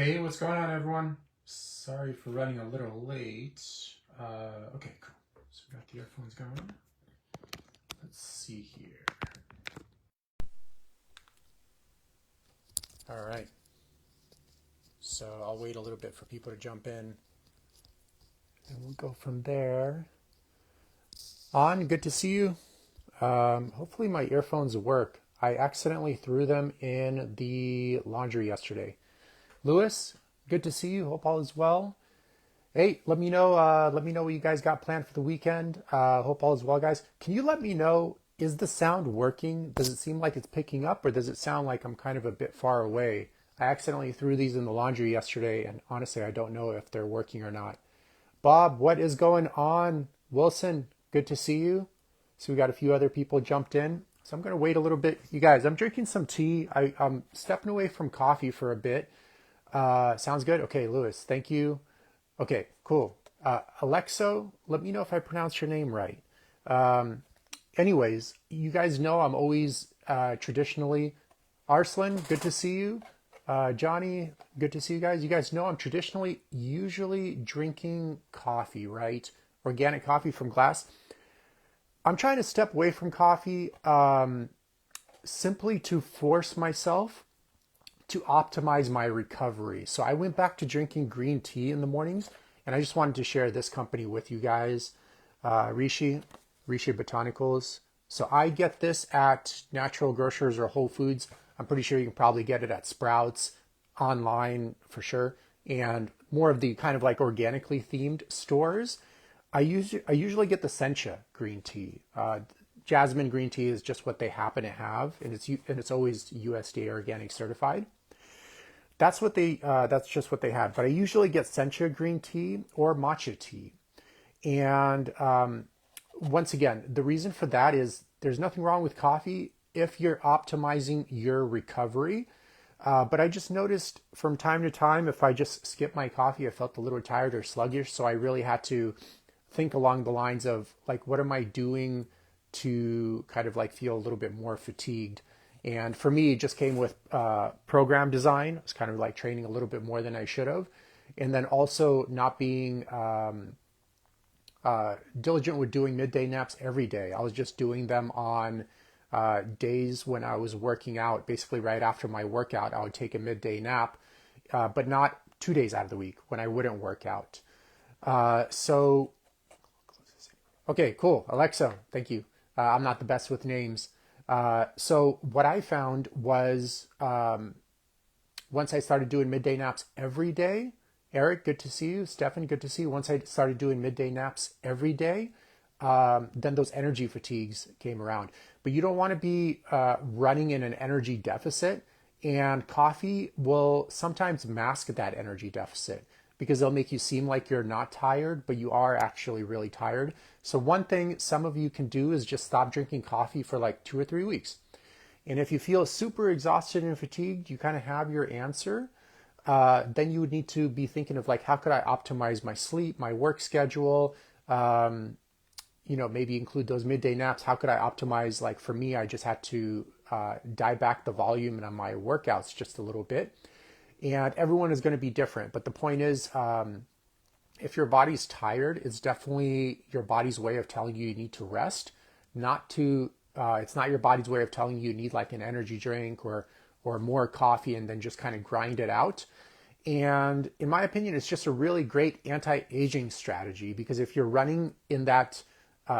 Hey, what's going on, everyone? Sorry for running a little late. Okay, cool. So we got the earphones going. Let's see here. All right. So I'll wait a little bit for people to jump in, and we'll go from there. On, good to see you. Hopefully my earphones work. I accidentally threw them in the laundry yesterday. Lewis, good to see you. Hope all is well. Hey, let me know. Let me know what you guys got planned for the weekend. Hope all is well, guys. Can you let me know? Is the sound working? Does it seem like it's picking up, or does it sound like I'm kind of a bit far away? I accidentally threw these in the laundry yesterday, and honestly, I don't know if they're working or not. Bob, what is going on? Wilson, good to see you. So we got a few other people jumped in. So I'm going to wait a little bit. You guys, I'm drinking some tea. I'm stepping away from coffee for a bit. Sounds good. Okay, Lewis, thank you. Okay, cool. Alexo, let me know if I pronounced your name right. Um, Anyways, you guys know I'm always traditionally Arslan, good to see you. Johnny, good to see you guys. You guys know I'm traditionally usually drinking coffee, right? Organic coffee from glass. I'm trying to step away from coffee simply to force myself to optimize my recovery. So I went back to drinking green tea in the mornings, and I just wanted to share this company with you guys, Rishi Botanicals. So I get this at Natural Grocers or Whole Foods. I'm pretty sure you can probably get it at Sprouts, online for sure, and more of the kind of like organically themed stores. I usually get the Sencha green tea. Jasmine green tea is just what they happen to have, and it's always USDA organic certified. That's just what they have. But I usually get sencha green tea or matcha tea. And once again, the reason for that is there's nothing wrong with coffee if you're optimizing your recovery. But I just noticed from time to time, if I just skip my coffee, I felt a little tired or sluggish. So I really had to think along the lines of like, what am I doing to kind of like feel a little bit more fatigued? And for me, it just came with program design. It's kind of like training a little bit more than I should have. And then also not being diligent with doing midday naps every day. I was just doing them on days when I was working out. Basically, right after my workout, I would take a midday nap, but not 2 days out of the week when I wouldn't work out. So, okay, cool. Alexa, thank you. I'm not the best with names. So what I found was once I started doing midday naps every day, Eric, good to see you. Stefan, good to see you. Once I started doing midday naps every day, then those energy fatigues came around. But you don't want to be running in an energy deficit, and coffee will sometimes mask that energy deficit because they'll make you seem like you're not tired, but you are actually really tired. So one thing some of you can do is just stop drinking coffee for like 2 or 3 weeks. And if you feel super exhausted and fatigued, you kind of have your answer. Then you would need to be thinking of like, how could I optimize my sleep, my work schedule? Maybe include those midday naps. How could I optimize? Like for me, I just had to dial back the volume on my workouts just a little bit. And everyone is going to be different. But the point is, if your body's tired, it's definitely your body's way of telling you you need to rest, not to, it's not your body's way of telling you you need like an energy drink or more coffee and then just kind of grind it out. And in my opinion, it's just a really great anti-aging strategy because if you're running in that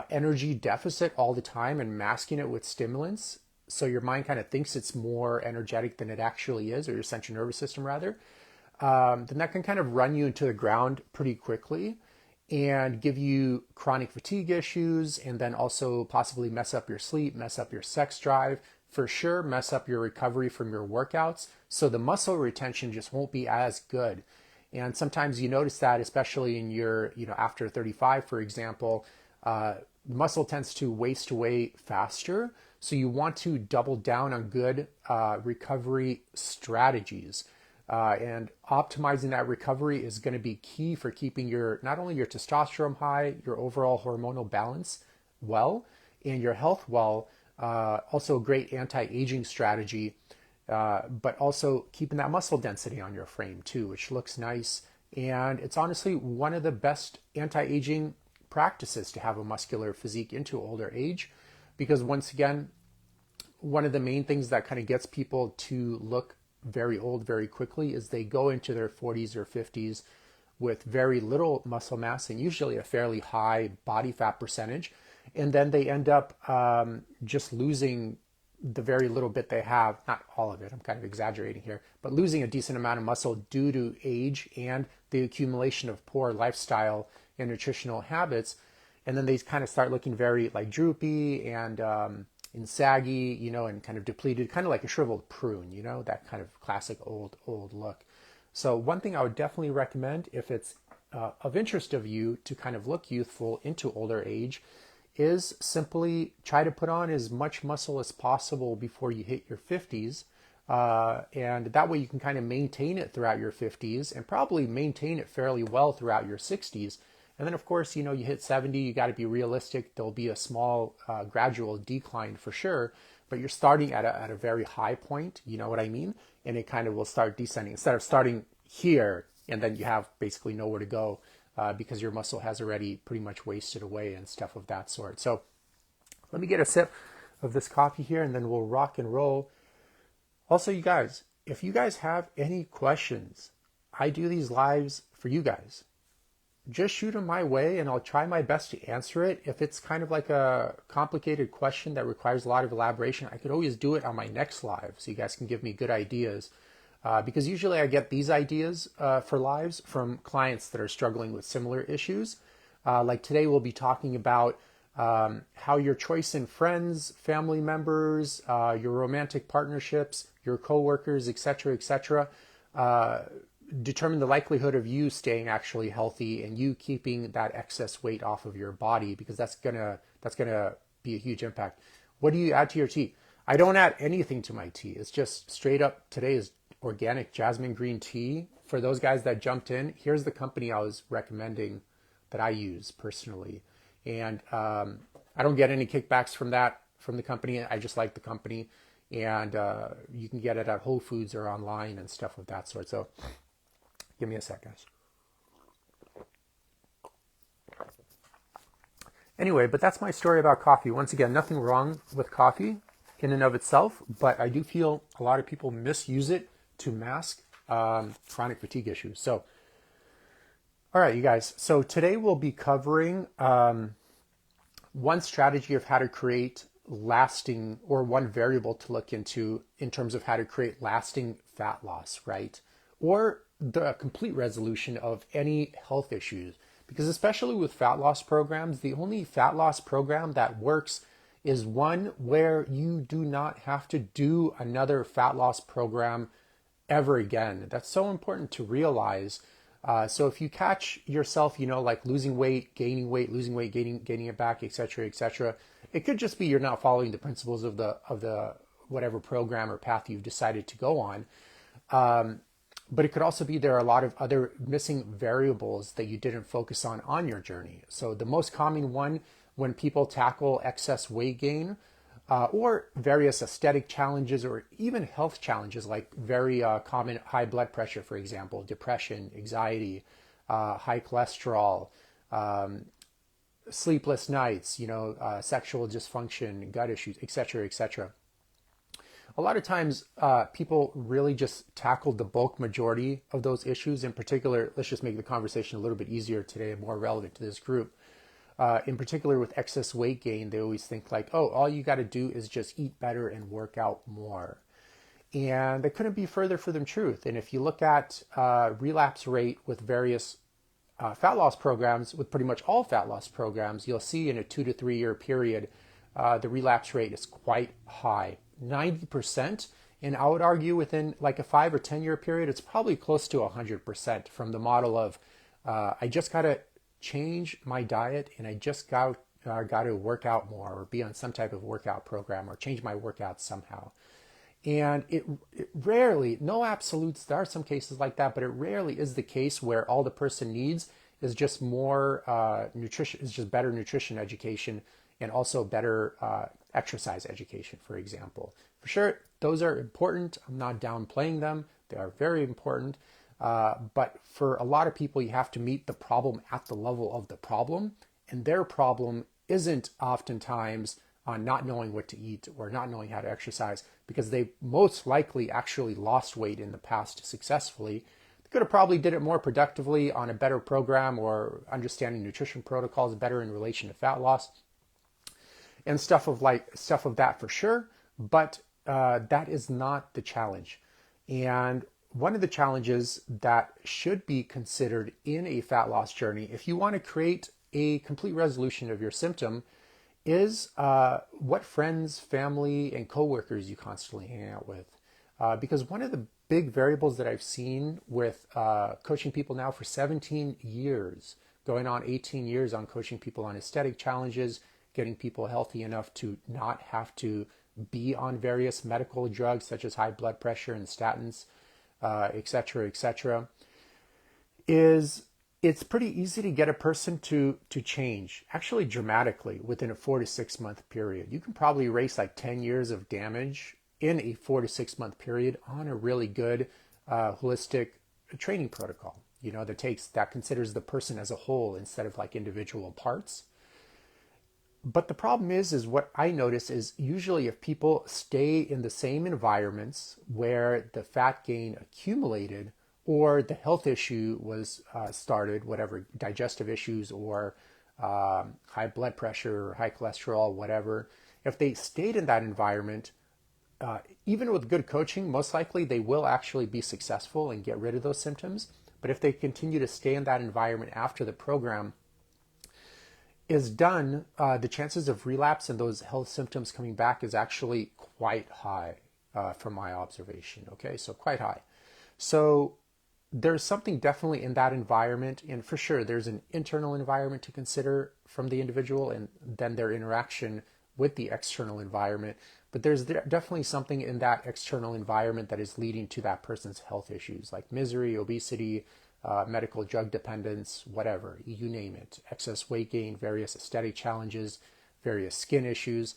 energy deficit all the time and masking it with stimulants, so your mind kind of thinks it's more energetic than it actually is, or your central nervous system rather, then that can kind of run you into the ground pretty quickly and give you chronic fatigue issues, and then also possibly mess up your sleep, mess up your sex drive, for sure mess up your recovery from your workouts. So the muscle retention just won't be as good. And sometimes you notice that, especially in your, after 35, for example, muscle tends to waste away faster. So you want to double down on good recovery strategies. And optimizing that recovery is going to be key for keeping your not only your testosterone high, your overall hormonal balance well, and your health well. Also a great anti-aging strategy. but also keeping that muscle density on your frame too, which looks nice. And it's honestly one of the best anti-aging practices to have a muscular physique into older age, because once again, one of the main things that kind of gets people to look very old very quickly is they go into their 40s or 50s with very little muscle mass and usually a fairly high body fat percentage. And then they end up just losing the very little bit they have, not all of it, I'm kind of exaggerating here, but losing a decent amount of muscle due to age and the accumulation of poor lifestyle and nutritional habits. And then they kind of start looking very like droopy and saggy, and kind of depleted, kind of like a shriveled prune, that kind of classic old look. So one thing I would definitely recommend if it's of interest of you to kind of look youthful into older age is simply try to put on as much muscle as possible before you hit your 50s. And that way you can kind of maintain it throughout your 50s and probably maintain it fairly well throughout your 60s. And then, of course, you hit 70, you got to be realistic. There'll be a small gradual decline for sure, but you're starting at a very high point, you know what I mean? And it kind of will start descending. Instead of starting here and then you have basically nowhere to go because your muscle has already pretty much wasted away and stuff of that sort. So let me get a sip of this coffee here and then we'll rock and roll. Also, you guys, if you guys have any questions, I do these lives for you guys. Just shoot them my way and I'll try my best to answer it. If it's kind of like a complicated question that requires a lot of elaboration, I could always do it on my next live so you guys can give me good ideas. Because usually I get these ideas for lives from clients that are struggling with similar issues. Like today we'll be talking about how your choice in friends, family members, your romantic partnerships, your coworkers, etc., determine the likelihood of you staying actually healthy and you keeping that excess weight off of your body, because that's gonna be a huge impact. What do you add to your tea? I don't add anything to my tea. It's just straight up, today is organic jasmine green tea. For those guys that jumped in, here's the company I was recommending that I use personally. And I don't get any kickbacks from the company. I just like the company. And you can get it at Whole Foods or online and stuff of that sort. So give me a sec, guys. Anyway, but that's my story about coffee. Once again, nothing wrong with coffee in and of itself, but I do feel a lot of people misuse it to mask chronic fatigue issues. So, all right, you guys. So today we'll be covering one strategy of how to create lasting, or one variable to look into in terms of how to create lasting fat loss, right? Or the complete resolution of any health issues. Because especially with fat loss programs, the only fat loss program that works is one where you do not have to do another fat loss program ever again. That's so important to realize. So if you catch yourself, like losing weight, gaining weight, losing weight, gaining it back, etc., it could just be you're not following the principles of the whatever program or path you've decided to go on. But it could also be there are a lot of other missing variables that you didn't focus on your journey. So the most common one when people tackle excess weight gain or various aesthetic challenges or even health challenges, like very common high blood pressure, for example, depression, anxiety, high cholesterol, sleepless nights, sexual dysfunction, gut issues, etc. A lot of times people really just tackled the bulk majority of those issues. In particular, let's just make the conversation a little bit easier today and more relevant to this group. In particular with excess weight gain, they always think like, oh, all you got to do is just eat better and work out more. And that couldn't be further from the truth. And if you look at relapse rate with various fat loss programs, with pretty much all fat loss programs, you'll see in a 2 to 3 year period, the relapse rate is quite high, 90%. And I would argue within like a 5 or 10 year period, it's probably close to 100% from the model of I just got to change my diet and I just got to work out more or be on some type of workout program or change my workouts somehow. And it rarely, no absolutes, there are some cases like that, but it rarely is the case where all the person needs is just more nutrition, is just better nutrition education and also better exercise education, for example. For sure, those are important. I'm not downplaying them. They are very important. But for a lot of people, you have to meet the problem at the level of the problem. And their problem isn't oftentimes on not knowing what to eat or not knowing how to exercise, because they most likely actually lost weight in the past successfully. They could have probably did it more productively on a better program or understanding nutrition protocols better in relation to fat loss and stuff of that for sure. But that is not the challenge. And one of the challenges that should be considered in a fat loss journey, if you want to create a complete resolution of your symptom, is what friends, family, and coworkers you constantly hang out with. Because one of the big variables that I've seen with coaching people now for 17 years, going on 18 years on coaching people on aesthetic challenges, getting people healthy enough to not have to be on various medical drugs such as high blood pressure and statins, et cetera, is it's pretty easy to get a person to change, actually dramatically, within a 4 to 6 month period. You can probably erase like 10 years of damage in a 4 to 6 month period on a really good holistic training protocol, that considers the person as a whole instead of like individual parts. But the problem is what I notice is usually if people stay in the same environments where the fat gain accumulated or the health issue was started, whatever, digestive issues or high blood pressure, high cholesterol, whatever, if they stayed in that environment, even with good coaching, most likely they will actually be successful and get rid of those symptoms. But if they continue to stay in that environment after the program is done, the chances of relapse and those health symptoms coming back is actually quite high from my observation. Okay, so quite high. So there's something definitely in that environment, and for sure there's an internal environment to consider from the individual and then their interaction with the external environment. But there's definitely something in that external environment that is leading to that person's health issues like misery, obesity, medical drug dependence, whatever, you name it, excess weight gain, various aesthetic challenges, various skin issues.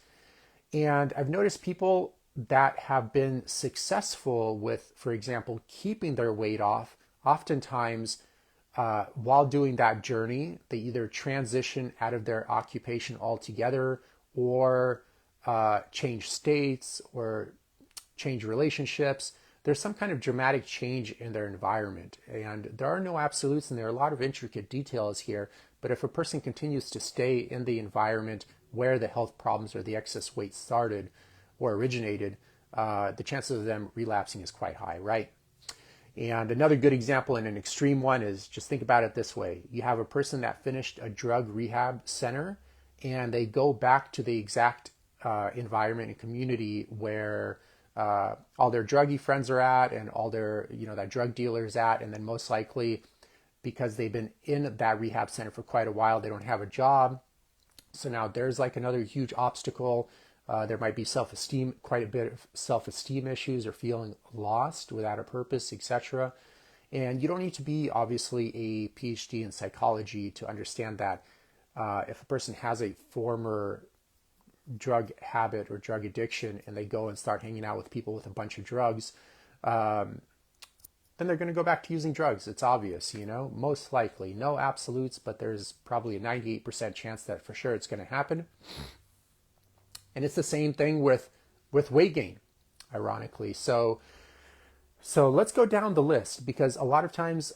And I've noticed people that have been successful with, for example, keeping their weight off, oftentimes while doing that journey, they either transition out of their occupation altogether or change states or change relationships. There's some kind of dramatic change in their environment. And there are no absolutes and there are a lot of intricate details here. But if a person continues to stay in the environment where the health problems or the excess weight started or originated, the chances of them relapsing is quite high, right? And another good example and an extreme one is, just think about it this way. You have a person that finished a drug rehab center and they go back to the exact environment and community where all their druggie friends are at and all their, that drug dealer's at. And then most likely, because they've been in that rehab center for quite a while, they don't have a job. So now there's like another huge obstacle. There might be self-esteem, quite a bit of self-esteem issues or feeling lost without a purpose, etc. And you don't need to be obviously a PhD in psychology to understand that if a person has a former drug habit or drug addiction and they go and start hanging out with people with a bunch of drugs, then they're going to go back to using drugs. It's obvious, most likely. No absolutes, but there's probably a 98% chance that for sure it's going to happen. And it's the same thing with weight gain, ironically. So let's go down the list, because a lot of times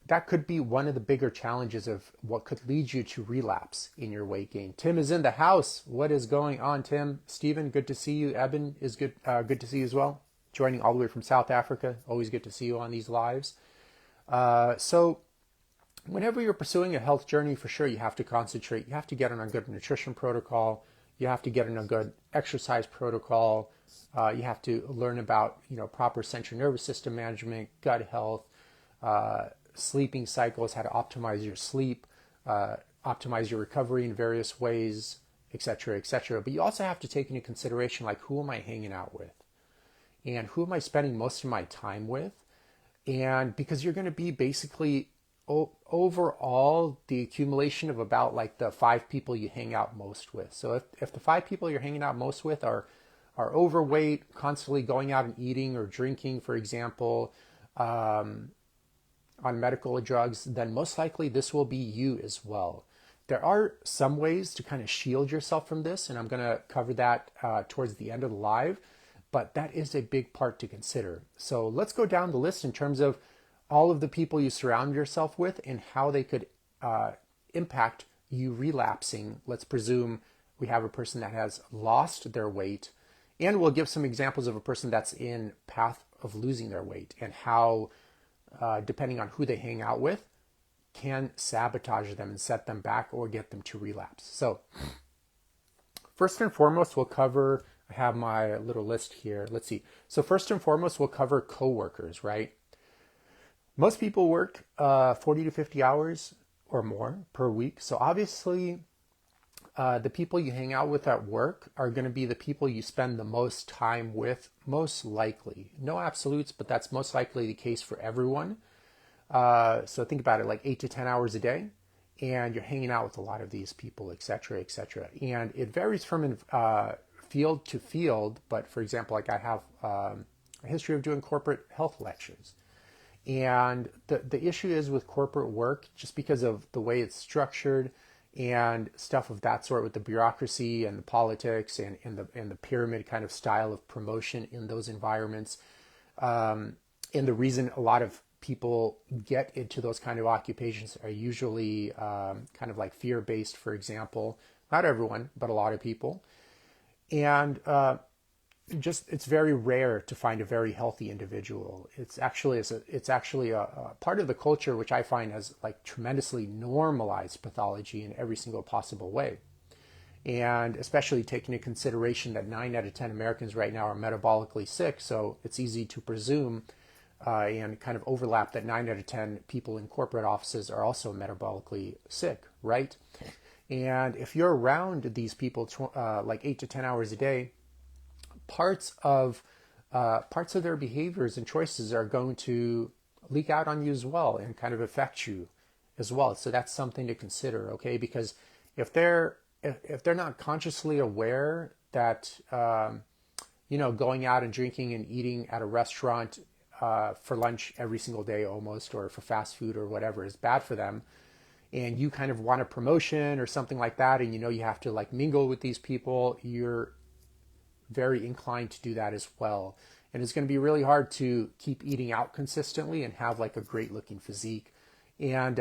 that could be one of the bigger challenges of what could lead you to relapse in your weight gain. Tim is in the house. What is going on, Tim? Stephen, good to see you. Eben is good to see you as well. Joining all the way from South Africa. Always good to see you on these lives. So whenever you're pursuing a health journey, for sure, you have to concentrate. You have to get on a good nutrition protocol. You have to get on a good exercise protocol. You have to learn about, proper central nervous system management, gut health, sleeping cycles, how to optimize your sleep, optimize your recovery in various ways, etc., etc. But you also have to take into consideration, like, who am I hanging out with? And who am I spending most of my time with? And because you're going to be basically overall the accumulation of about like the 5 people you hang out most with. So if the 5 people you're hanging out most with are are overweight, constantly going out and eating or drinking, for example, on medical drugs, then most likely this will be you as well. There are some ways to kind of shield yourself from this, and I'm going to cover that towards the end of the live, but that is a big part to consider. So let's go down the list in terms of all of the people you surround yourself with and how they could impact you relapsing. Let's presume we have a person that has lost their weight, and we'll give some examples of a person that's in path of losing their weight and how, depending on who they hang out with, can sabotage them and set them back or get them to relapse. So first and foremost, we'll cover, I have my little list here. Let's see. So first and foremost, we'll cover coworkers, right? Most people work 40 to 50 hours or more per week. So obviously, the people you hang out with at work are going to be the people you spend the most time with, most likely. No absolutes, but that's most likely the case for everyone. So think about it, like 8 to 10 hours a day, and you're hanging out with a lot of these people, et cetera, et cetera. And it varies from field to field. But for example, like I have a history of doing corporate health lectures. And the issue is with corporate work, just because of the way it's structured and stuff of that sort, with the bureaucracy and the politics and the pyramid kind of style of promotion in those environments. And the reason a lot of people get into those kind of occupations are usually kind of like fear-based, for example. Not everyone, but a lot of people. And it's very rare to find a very healthy individual. It's actually a part of the culture which I find has like tremendously normalized pathology in every single possible way. And especially taking into consideration that 9 out of 10 Americans right now are metabolically sick, so it's easy to presume and kind of overlap that 9 out of 10 people in corporate offices are also metabolically sick, right? And if you're around these people like 8 to 10 hours a day, parts of their behaviors and choices are going to leak out on you as well and kind of affect you as well. So that's something to consider, okay? Because if they're not consciously aware that going out and drinking and eating at a restaurant for lunch every single day almost, or for fast food or whatever, is bad for them, and you kind of want a promotion or something like that, and you have to like mingle with these people, you're very inclined to do that as well. And it's going to be really hard to keep eating out consistently and have like a great looking physique, and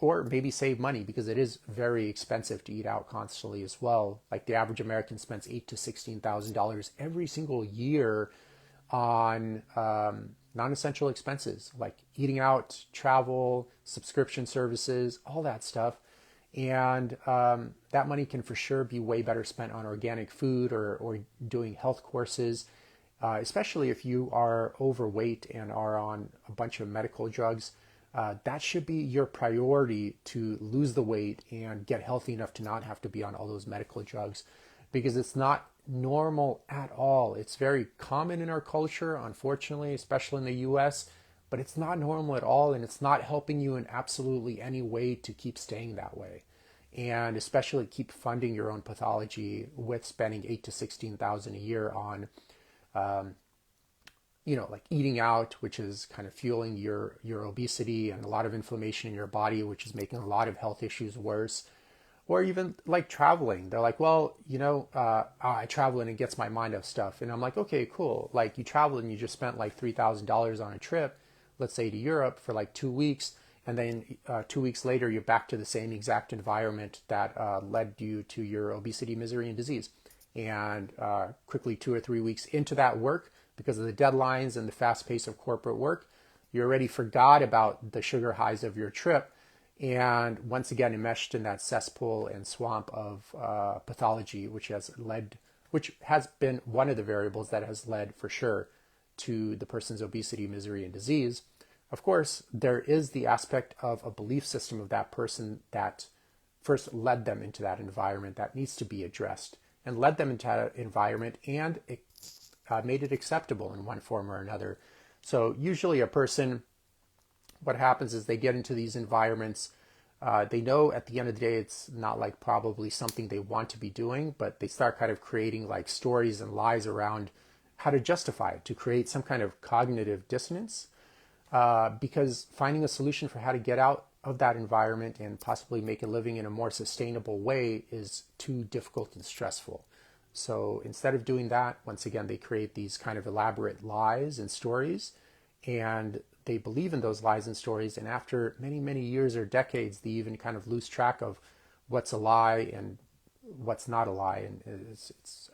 or maybe save money, because it is very expensive to eat out constantly as well. Like the average American spends $8,000 to $16,000 every single year on non-essential expenses like eating out, travel, subscription services, all that stuff. And that money can for sure be way better spent on organic food or doing health courses, especially if you are overweight and are on a bunch of medical drugs. That should be your priority, to lose the weight and get healthy enough to not have to be on all those medical drugs, because it's not normal at all. It's very common in our culture, unfortunately, especially in the US, but it's not normal at all, and it's not helping you in absolutely any way to keep staying that way. And especially keep funding your own pathology with spending $8,000 to $16,000 a year on like eating out, which is kind of fueling your obesity and a lot of inflammation in your body, which is making a lot of health issues worse. Or even like traveling. They're like, well, I travel and it gets my mind off stuff. And I'm like, okay, cool. Like you travel and you just spent like $3,000 on a trip, let's say to Europe for like 2 weeks. And then 2 weeks later, you're back to the same exact environment that led you to your obesity, misery, and disease. And quickly 2 or 3 weeks into that work, because of the deadlines and the fast pace of corporate work, you already forgot about the sugar highs of your trip. And once again, enmeshed in that cesspool and swamp of pathology, which has been one of the variables that has led for sure to the person's obesity, misery, and disease. Of course, there is the aspect of a belief system of that person that first led them into that environment that needs to be addressed, and led them into that environment and made it acceptable in one form or another. So usually a person, what happens is they get into these environments They know at the end of the day it's not like probably something they want to be doing, but they start kind of creating like stories and lies around how to justify it to create some kind of cognitive dissonance. Because finding a solution for how to get out of that environment and possibly make a living in a more sustainable way is too difficult and stressful. So instead of doing that, once again, they create these kind of elaborate lies and stories, and they believe in those lies and stories. And after many, many years or decades, they even kind of lose track of what's a lie and what's not a lie. And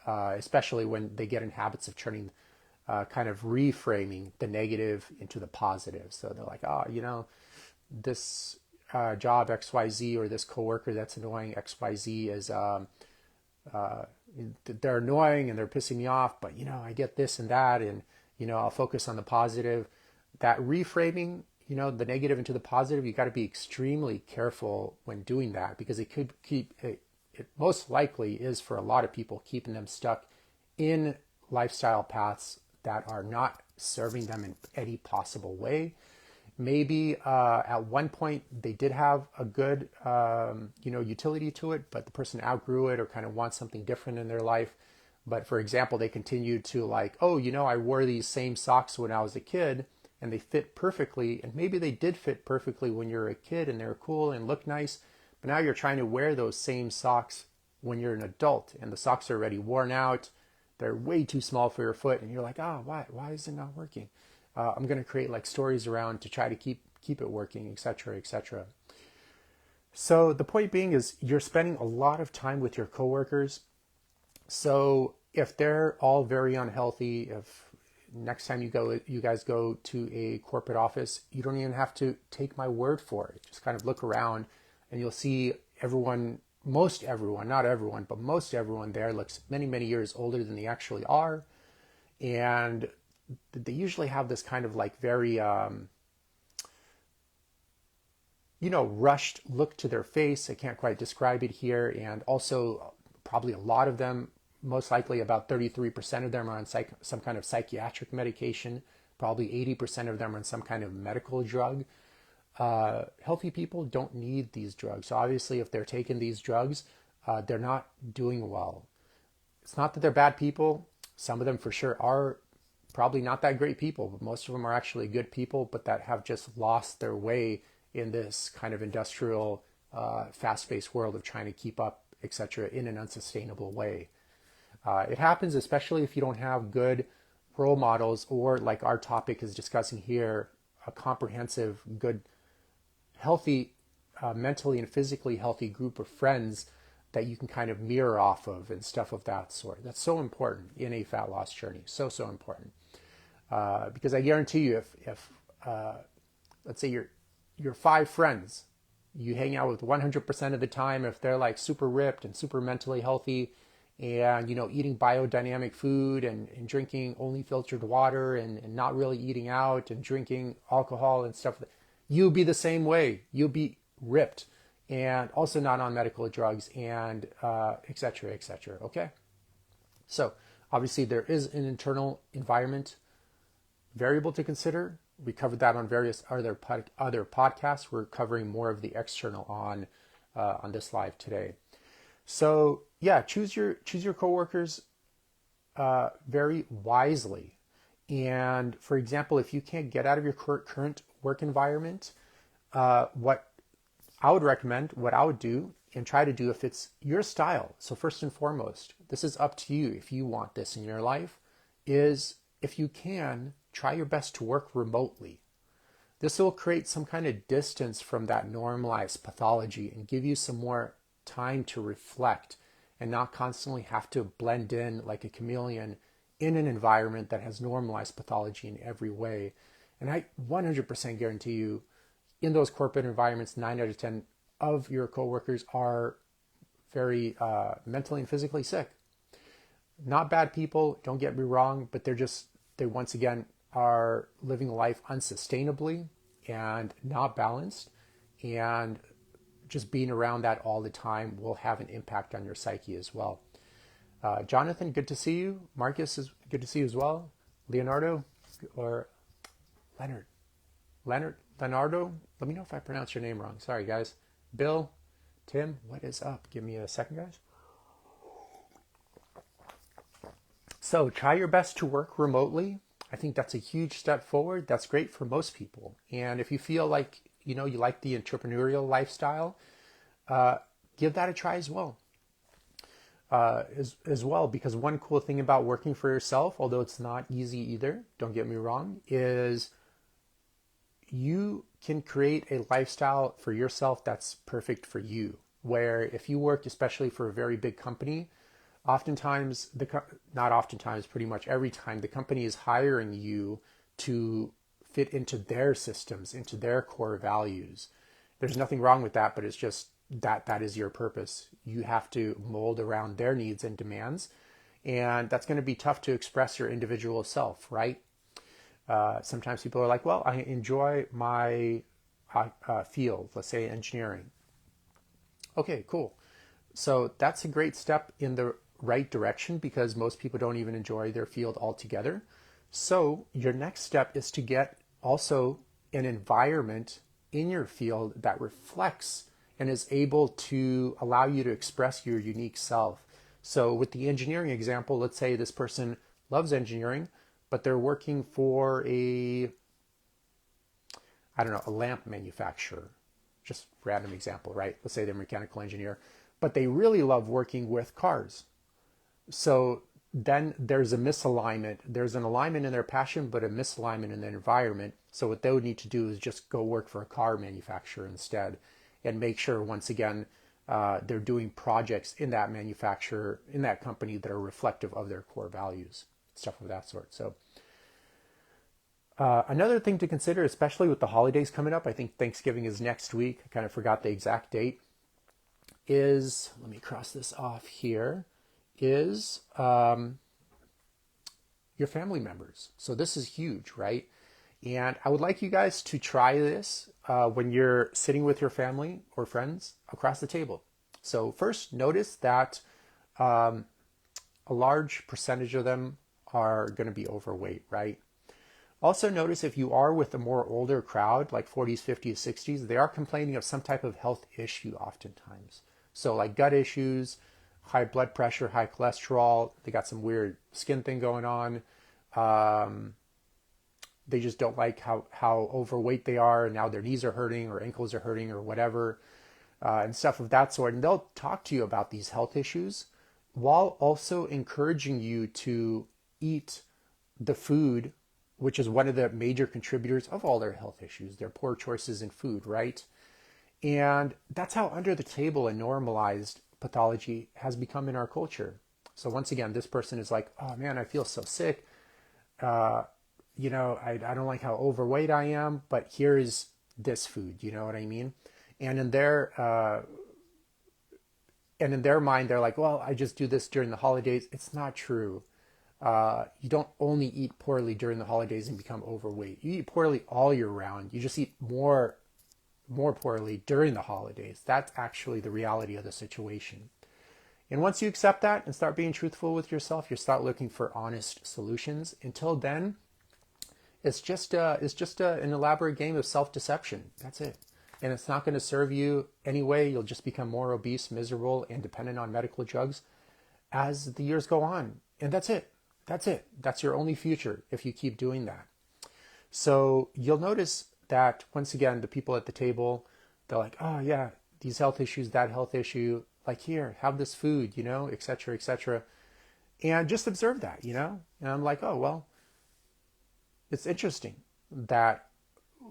especially when they get in habits of turning, kind of reframing the negative into the positive. So they're like, oh, this job XYZ or this coworker that's annoying XYZ is they're annoying and they're pissing me off, but I get this and that, and I'll focus on the positive. That reframing, the negative into the positive, you got to be extremely careful when doing that, because it could keep it most likely is for a lot of people keeping them stuck in lifestyle paths that are not serving them in any possible way. Maybe at one point they did have a good, utility to it, but the person outgrew it or kind of wants something different in their life. But for example, they continued to like, oh, I wore these same socks when I was a kid and they fit perfectly. And maybe they did fit perfectly when you're a kid and they're cool and look nice. But now you're trying to wear those same socks when you're an adult and the socks are already worn out. They're way too small for your foot. And you're like, why is it not working? I'm going to create like stories around to try to keep it working, etc., etc. So the point being is you're spending a lot of time with your coworkers. So if they're all very unhealthy, if next time you guys go to a corporate office, you don't even have to take my word for it. Just kind of look around and you'll see everyone, most everyone, not everyone, but most everyone there looks many, many years older than they actually are. And they usually have this kind of like very, rushed look to their face. I can't quite describe it here. And also probably a lot of them, most likely about 33% of them are on some kind of psychiatric medication. Probably 80% of them are on some kind of medical drug. Healthy people don't need these drugs. So obviously if they're taking these drugs, they're not doing well. It's not that they're bad people. Some of them for sure are probably not that great people, but most of them are actually good people, but that have just lost their way in this kind of industrial, fast-paced world of trying to keep up, etc., in an unsustainable way. It happens especially if you don't have good role models, or like our topic is discussing here, a comprehensive, good, healthy, mentally and physically healthy group of friends that you can kind of mirror off of and stuff of that sort. That's so important in a fat loss journey. So important. Because I guarantee you, if let's say you're 5 friends, you hang out with 100% of the time, if they're like super ripped and super mentally healthy and, eating biodynamic food and drinking only filtered water and not really eating out and drinking alcohol and stuff, you'll be the same way. You'll be ripped and also not on medical drugs and et cetera, et cetera. Okay. So obviously there is an internal environment variable to consider. We covered that on various other podcasts. We're covering more of the external on this live today. So yeah, choose your coworkers very wisely. And for example, if you can't get out of your current work environment, what I would recommend, what I would do and try to do if it's your style. So first and foremost, this is up to you if you want this in your life, is if you can, try your best to work remotely. This will create some kind of distance from that normalized pathology and give you some more time to reflect and not constantly have to blend in like a chameleon in an environment that has normalized pathology in every way. And I 100% guarantee you, in those corporate environments, 9 out of 10 of your coworkers are very mentally and physically sick. Not bad people, don't get me wrong, but they once again are living life unsustainably and not balanced, and just being around that all the time will have an impact on your psyche as well. Jonathan, good to see you. Marcus, is good to see you as well. Leonardo, or Leonardo, let me know if I pronounce your name wrong. Sorry guys, Bill, Tim, what is up? Give me a second, guys. So try your best to work remotely. I think that's a huge step forward. That's great for most people. And if you feel like, you like the entrepreneurial lifestyle, uh, give that a try as well. As well, because one cool thing about working for yourself, although it's not easy either, don't get me wrong, is you can create a lifestyle for yourself that's perfect for you. Where if you work, especially for a very big company, oftentimes not oftentimes, pretty much every time the company is hiring you to fit into their systems, into their core values. There's nothing wrong with that, but it's just that is your purpose. You have to mold around their needs and demands, and that's going to be tough to express your individual self, right? Sometimes people are like, well, I enjoy my field, let's say engineering. Okay, cool. So that's a great step in the right direction because most people don't even enjoy their field altogether. So your next step is to get also an environment in your field that reflects and is able to allow you to express your unique self. So with the engineering example, let's say this person loves engineering, but they're working for I don't know, a lamp manufacturer. Just random example, right? Let's say they're a mechanical engineer, but they really love working with cars. So then there's a misalignment. There's an alignment in their passion, but a misalignment in their environment. So what they would need to do is just go work for a car manufacturer instead and make sure, once again, they're doing projects in that manufacturer, in that company that are reflective of their core values, stuff of that sort. So another thing to consider, especially with the holidays coming up, I think Thanksgiving is next week. I kind of forgot the exact date. Let me cross this off here, is your family members. So this is huge, right? And I would like you guys to try this when you're sitting with your family or friends across the table. So first, notice that a large percentage of them are going to be overweight, right? Also notice if you are with a more older crowd, like 40s, 50s, 60s, they are complaining of some type of health issue oftentimes. So like gut issues, high blood pressure, high cholesterol, they got some weird skin thing going on. They just don't like how overweight they are, and now their knees are hurting or ankles are hurting or whatever, and stuff of that sort. And they'll talk to you about these health issues while also encouraging you to eat the food, which is one of the major contributors of all their health issues, their poor choices in food, right? And that's how under the table and normalized pathology has become in our culture. So once again, this person is like, oh man, I feel so sick. I don't like how overweight I am, but here is this food, you know what I mean? And in their mind, they're like, well, I just do this during the holidays. It's not true. You don't only eat poorly during the holidays and become overweight. You eat poorly all year round. You just eat more poorly during the holidays. That's actually the reality of the situation. And once you accept that and start being truthful with yourself, you start looking for honest solutions. Until then, it's just an elaborate game of self-deception. That's it. And it's not going to serve you anyway. You'll just become more obese, miserable, and dependent on medical drugs as the years go on. And that's it. That's it. That's your only future if you keep doing that. So you'll notice that once again, the people at the table, they're like, oh yeah, these health issues, that health issue, like here, have this food, et cetera, et cetera. And just observe that, And I'm like, oh, well, it's interesting that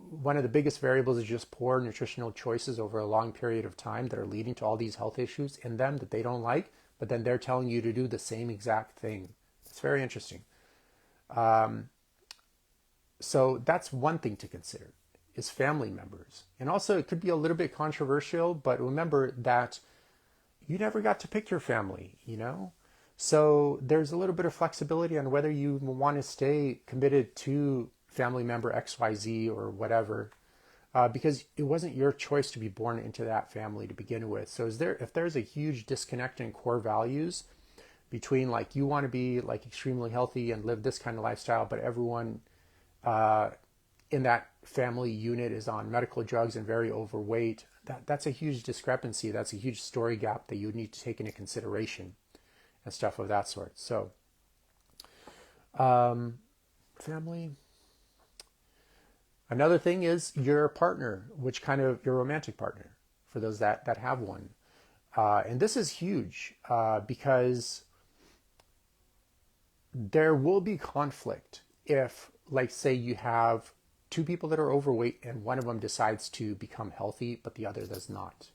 one of the biggest variables is just poor nutritional choices over a long period of time that are leading to all these health issues in them that they don't like, but then they're telling you to do the same exact thing. It's very interesting. So that's one thing to consider is family members. And also it could be a little bit controversial, but remember that you never got to pick your family, So there's a little bit of flexibility on whether you want to stay committed to family member XYZ or whatever, because it wasn't your choice to be born into that family to begin with. So if there's a huge disconnect in core values between like you want to be like extremely healthy and live this kind of lifestyle, but everyone in that family unit is on medical drugs and very overweight, that's a huge discrepancy. That's a huge story gap that you need to take into consideration and stuff of that sort. So, family. Another thing is your partner, which kind of your romantic partner, for those that have one. And this is huge because there will be conflict if, like, say you have two people that are overweight and one of them decides to become healthy, but the other does not.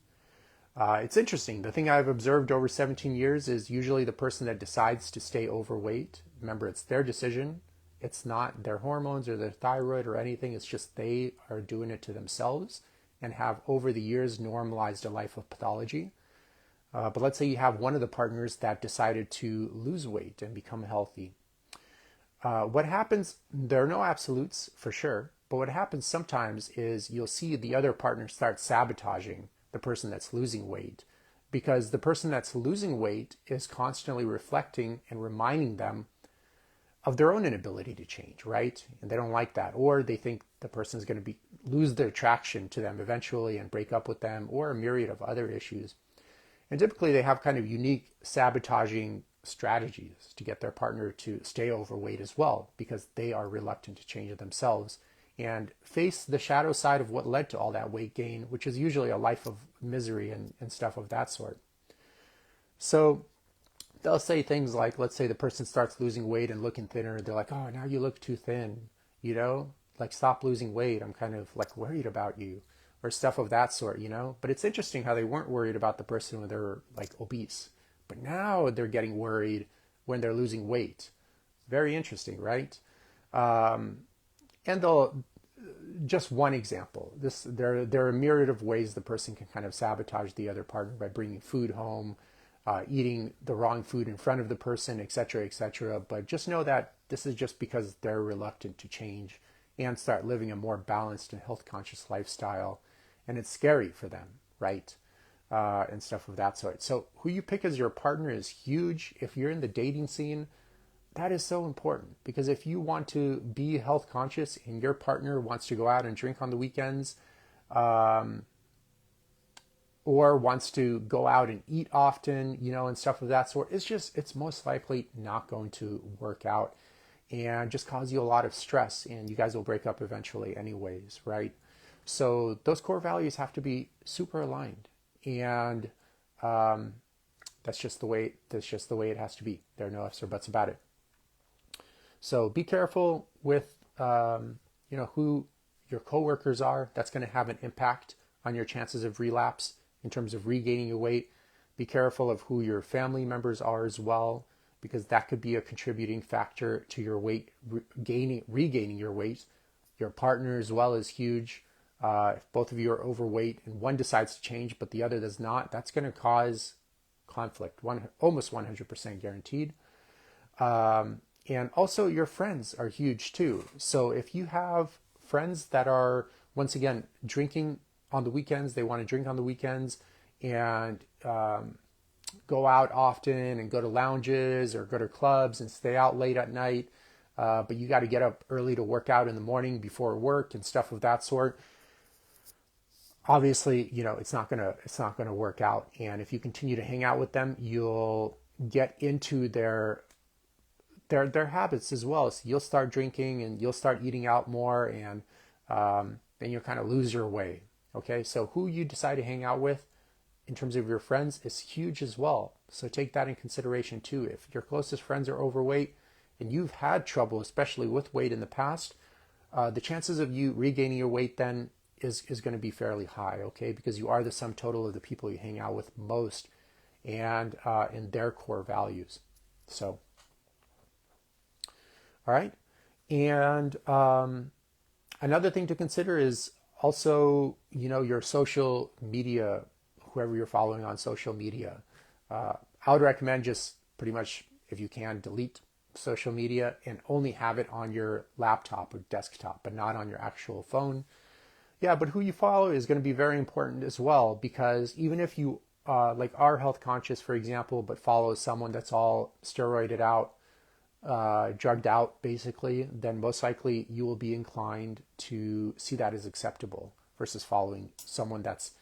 It's interesting. The thing I've observed over 17 years is usually the person that decides to stay overweight, remember, it's their decision. It's not their hormones or their thyroid or anything. It's just they are doing it to themselves and have over the years normalized a life of pathology. But let's say you have one of the partners that decided to lose weight and become healthy. What happens, there are no absolutes for sure, but what happens sometimes is you'll see the other partner start sabotaging the person that's losing weight, because the person that's losing weight is constantly reflecting and reminding them of their own inability to change, right? And they don't like that. Or they think the person is going to lose their attraction to them eventually and break up with them, or a myriad of other issues. And typically they have kind of unique sabotaging strategies to get their partner to stay overweight as well, because they are reluctant to change it themselves and face the shadow side of what led to all that weight gain, which is usually a life of misery and stuff of that sort. So they'll say things like, let's say the person starts losing weight and looking thinner. They're like, oh, now you look too thin, like stop losing weight. I'm kind of like worried about you, or stuff of that sort, But it's interesting how they weren't worried about the person when they're like obese, but now they're getting worried when they're losing weight. Very interesting, right? And they'll, just one example, there are a myriad of ways the person can kind of sabotage the other partner by bringing food home, eating the wrong food in front of the person, etc., etc. But just know that this is just because they're reluctant to change and start living a more balanced and health conscious lifestyle. And it's scary for them, right? And stuff of that sort. So who you pick as your partner is huge. If you're in the dating scene, that is so important, because if you want to be health conscious and your partner wants to go out and drink on the weekends, or wants to go out and eat often, and stuff of that sort, it's most likely not going to work out and just cause you a lot of stress, and you guys will break up eventually anyways, right? So those core values have to be super aligned, and that's just the way it has to be. There are no ifs or buts about it. So be careful with who your coworkers are. That's going to have an impact on your chances of relapse in terms of regaining your weight. Be careful of who your family members are as well, because that could be a contributing factor to your weight regaining your weight. Your partner as well is huge. If both of you are overweight and one decides to change but the other does not, that's going to cause conflict, almost 100% guaranteed. And also your friends are huge too. So if you have friends that are, once again, drinking on the weekends, they want to drink on the weekends and go out often and go to lounges or go to clubs and stay out late at night, but you got to get up early to work out in the morning before work and stuff of that sort. Obviously, it's not gonna work out. And if you continue to hang out with them, you'll get into their habits as well. So you'll start drinking and you'll start eating out more, and then you'll kind of lose your way. Okay, so who you decide to hang out with in terms of your friends is huge as well. So take that in consideration too. If your closest friends are overweight and you've had trouble, especially with weight in the past, the chances of you regaining your weight then is going to be fairly high, okay? Because you are the sum total of the people you hang out with most and in their core values. So, all right. And another thing to consider is also, your social media, whoever you're following on social media. I would recommend just pretty much, if you can, delete social media and only have it on your laptop or desktop, but not on your actual phone. Yeah, but who you follow is going to be very important as well, because even if you are health conscious, for example, but follow someone that's all steroided out, drugged out, basically, then most likely you will be inclined to see that as acceptable versus following someone that's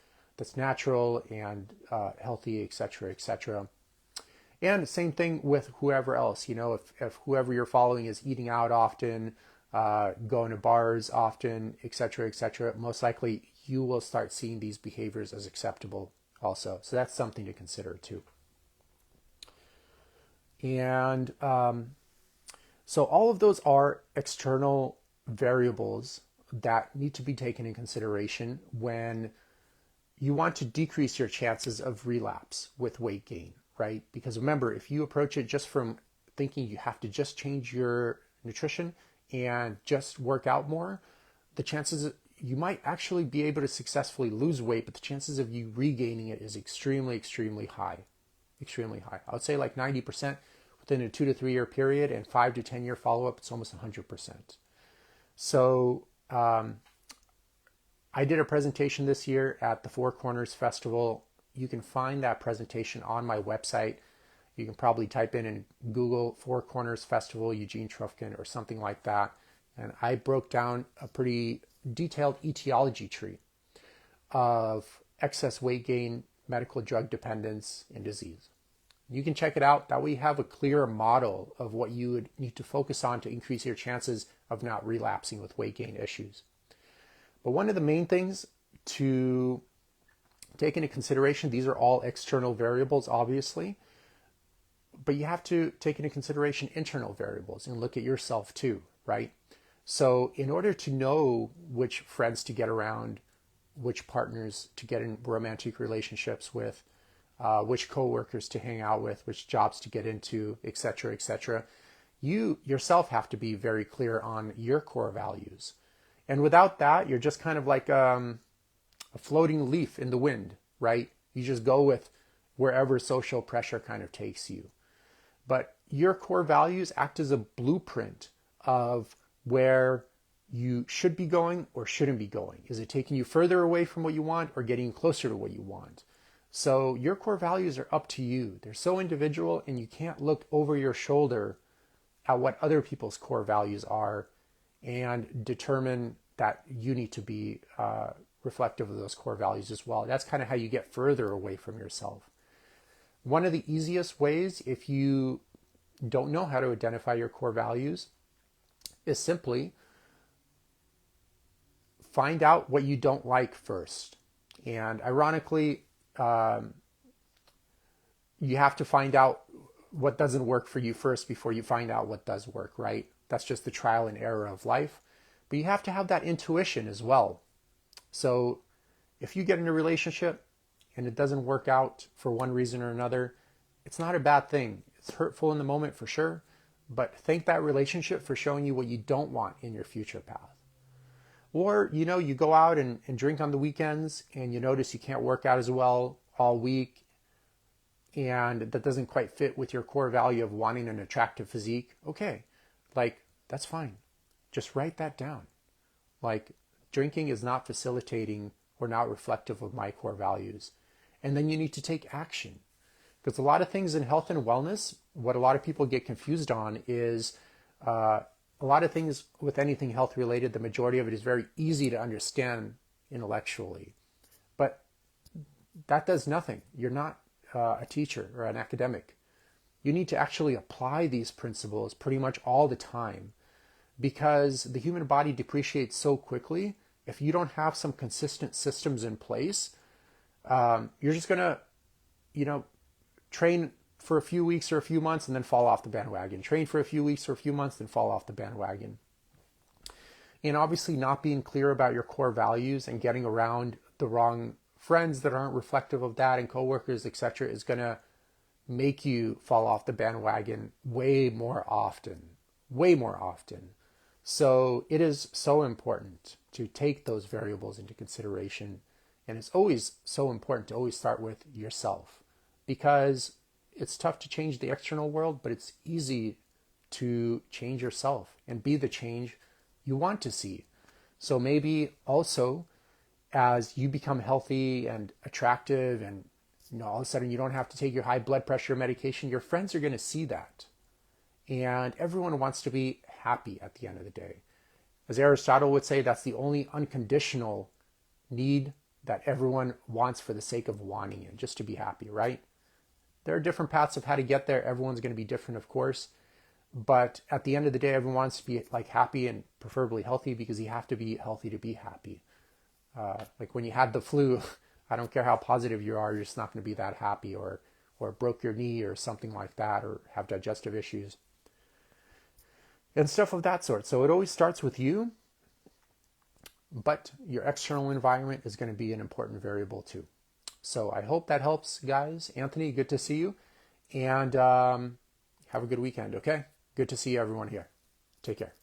natural and healthy, etc., etc. And same thing with whoever else. If whoever you're following is eating out often, going to bars often, etc., etc., most likely you will start seeing these behaviors as acceptable also. So that's something to consider too. And so all of those are external variables that need to be taken in consideration when you want to decrease your chances of relapse with weight gain, right? Because remember, if you approach it just from thinking you have to just change your nutrition and just work out more, the chances you might actually be able to successfully lose weight, but the chances of you regaining it is extremely, extremely high. Extremely high. I would say like 90% within a 2 to 3 year period, and 5 to 10 year follow-up, it's almost 100%. So I did a presentation this year at the Four Corners Festival. You can find that presentation on my website. You can probably type in Google Four Corners Festival, Eugene Trufkin, or something like that. And I broke down a pretty detailed etiology tree of excess weight gain, medical drug dependence, and disease. You can check it out. That way you have a clear model of what you would need to focus on to increase your chances of not relapsing with weight gain issues. But one of the main things to take into consideration, these are all external variables, obviously, but you have to take into consideration internal variables and look at yourself too, right? So in order to know which friends to get around, which partners to get in romantic relationships with, which coworkers to hang out with, which jobs to get into, etc., etc., you yourself have to be very clear on your core values. And without that, you're just kind of like a floating leaf in the wind, right? You just go with wherever social pressure kind of takes you. But your core values act as a blueprint of where you should be going or shouldn't be going. Is it taking you further away from what you want or getting closer to what you want? So your core values are up to you. They're so individual, and you can't look over your shoulder at what other people's core values are and determine that you need to be reflective of those core values as well. That's kind of how you get further away from yourself. One of the easiest ways, if you don't know how to identify your core values, is simply find out what you don't like first. And ironically, you have to find out what doesn't work for you first before you find out what does work, right? That's just the trial and error of life. But you have to have that intuition as well. So if you get in a relationship and it doesn't work out for one reason or another, it's not a bad thing. It's hurtful in the moment for sure, but thank that relationship for showing you what you don't want in your future path. Or, you go out and drink on the weekends and you notice you can't work out as well all week, and that doesn't quite fit with your core value of wanting an attractive physique. Okay, that's fine. Just write that down. Drinking is not facilitating or not reflective of my core values. And then you need to take action. Because a lot of things in health and wellness, what a lot of people get confused on is a lot of things with anything health related, the majority of it is very easy to understand intellectually. But that does nothing. You're not a teacher or an academic. You need to actually apply these principles pretty much all the time, because the human body depreciates so quickly. If you don't have some consistent systems in place, you're just going to, train for a few weeks or a few months and then fall off the bandwagon. Train for a few weeks or a few months, then fall off the bandwagon. And obviously not being clear about your core values and getting around the wrong friends that aren't reflective of that and coworkers, etc., is going to make you fall off the bandwagon way more often. So it is so important to take those variables into consideration. And it's always so important to always start with yourself, because it's tough to change the external world, but it's easy to change yourself and be the change you want to see. So maybe also as you become healthy and attractive and all of a sudden you don't have to take your high blood pressure medication, your friends are going to see that. And everyone wants to be happy at the end of the day. As Aristotle would say, that's the only unconditional need that everyone wants for the sake of wanting it, just to be happy, right? There are different paths of how to get there. Everyone's going to be different, of course. But at the end of the day, everyone wants to be like happy and preferably healthy, because you have to be healthy to be happy. Like when you had the flu, I don't care how positive you are, you're just not going to be that happy, or broke your knee or something like that, or have digestive issues and stuff of that sort. So it always starts with you, but your external environment is going to be an important variable too. So I hope that helps, guys. Anthony, good to see you. And have a good weekend, okay? Good to see everyone here. Take care.